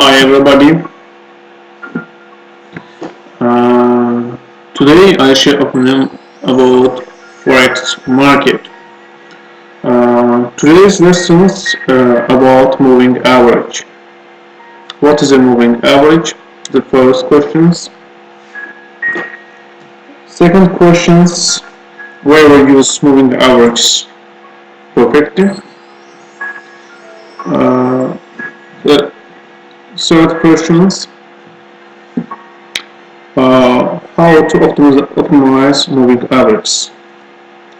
Hi everybody. Today I share opinion about forex market. Today's lesson is about moving average. What is a moving average? The first questions. Second questions. Where we use moving average perfectly. The third questions. How to optimize moving average.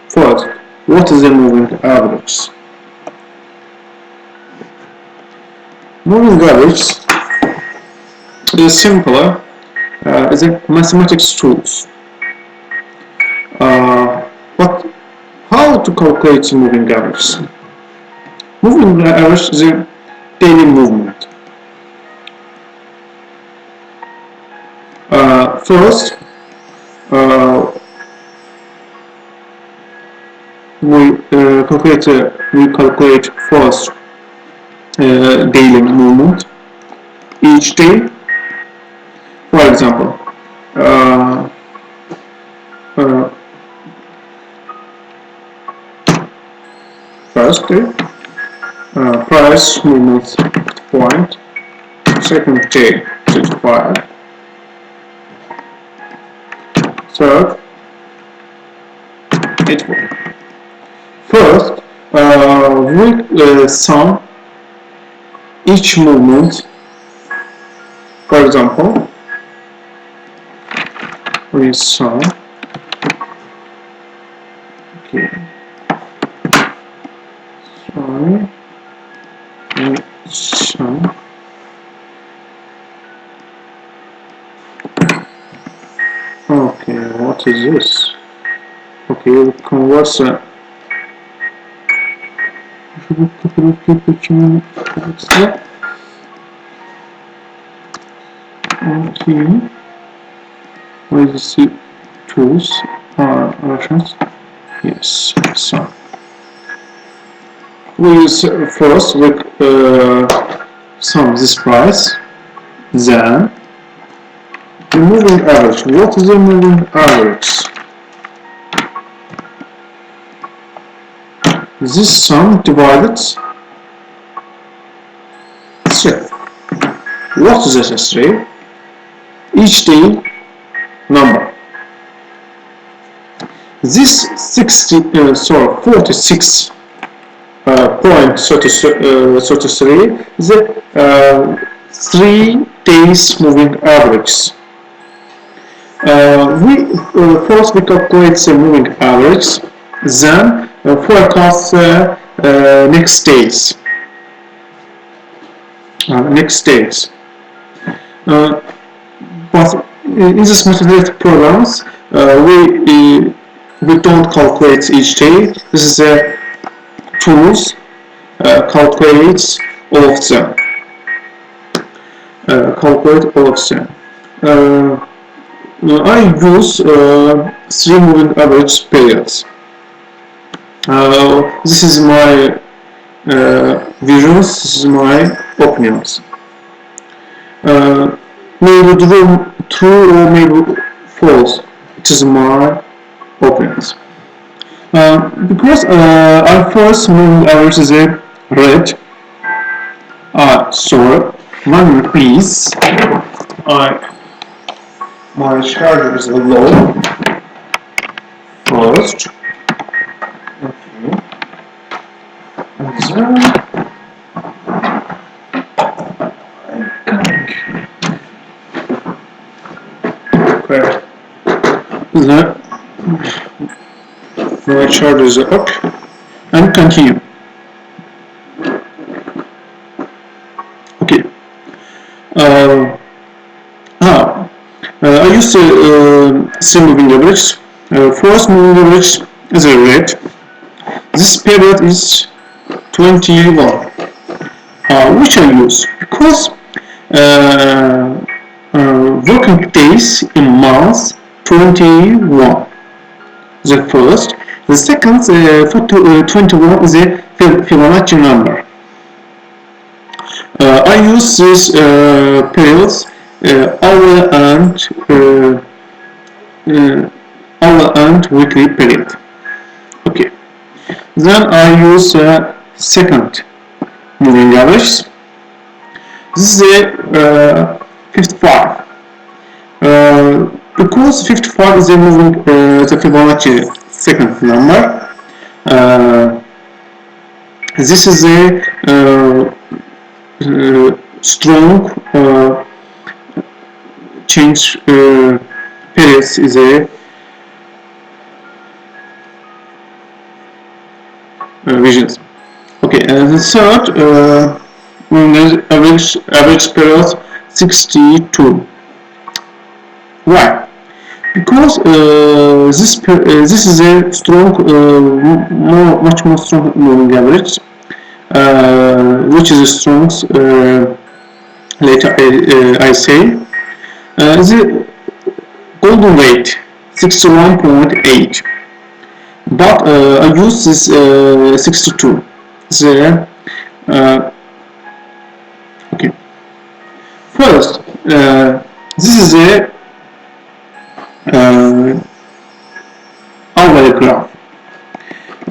First, what is a moving average? Moving average is simpler as a mathematics tools. But how to calculate moving average? Moving average is a daily movement. First, we calculate first daily movement each day. For example, first day price movement point, second day 35, third 84. First, we sum each movement. For example, we sum. Okay. Sorry. Sum. Okay, what is this? Okay, we convert the. Okay. Where is the tools are Russians? Yes, so we use first we sum this price, then the moving average. What is the moving average? This sum divided 3. What is this 3? Each day number. This 46 point 33 is the 3 days moving average. First we calculate the moving average, then forecast next days. But in this methodological programs, we don't calculate each day. This is a tools calculates all of them. I use 3 moving average periods. This is my visions. This is my opinions. Maybe true or maybe false. It is my opinions. Because our first moving average is a red. Sorry, 1 minute please. My charger is low. First. Okay. And then okay. Then my charger is up and continue. Okay. I use the same moving average. First moving average is a red. This period is 21, which I use because working days in months 21. The first, the second 21 is a Fibonacci number. I use these periods, hour uh, hour and weekly period. Okay. Then I use second moving average. This is a 55. Because 55 is a moving the Fibonacci second number. Uh, this is a strong change periods is a visions. Okay, and the third average period 62. Why? Because this is a strong, much more strong moving average, which is a strong. Later, I say the golden rate 61.8, but I use this 62. The okay. First, this is a hourly graph.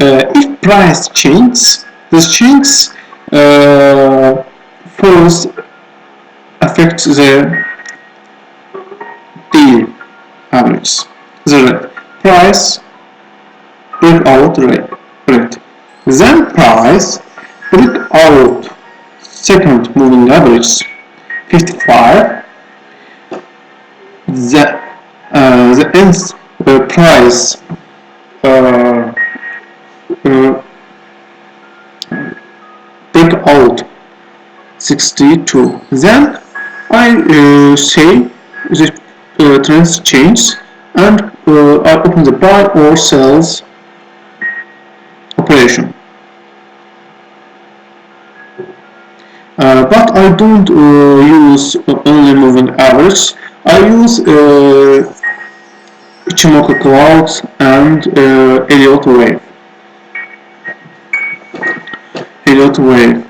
If price changes, this change first affects the daily average. The price breakout rate. Then price breakout second moving average 55. The end price uh, uh, breakout 62. Then I say the trends change and I open the buy or sells operation. But I don't use only moving average. I use Ichimoku clouds and Elliott wave. Elliott wave.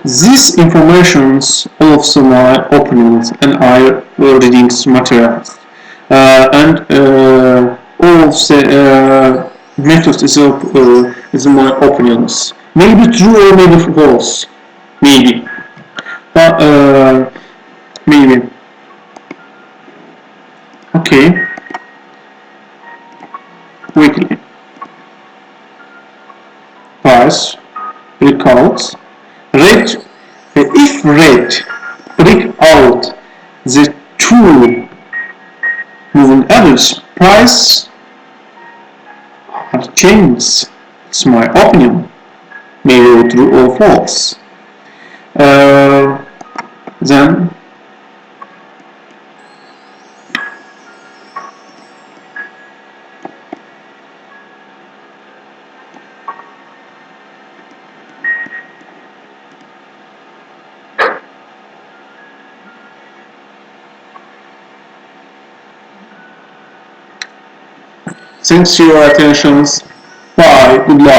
These informations also my opinions and I reading materials. And all of the methods is my opinions. Maybe true or maybe false. Maybe. But maybe. Okay. Weekly. Price. Breakouts. Rate. If rate break out the two moving average price have changed. It's my opinion. Maybe true or false. Then thanks for your attention. Bye. Good luck.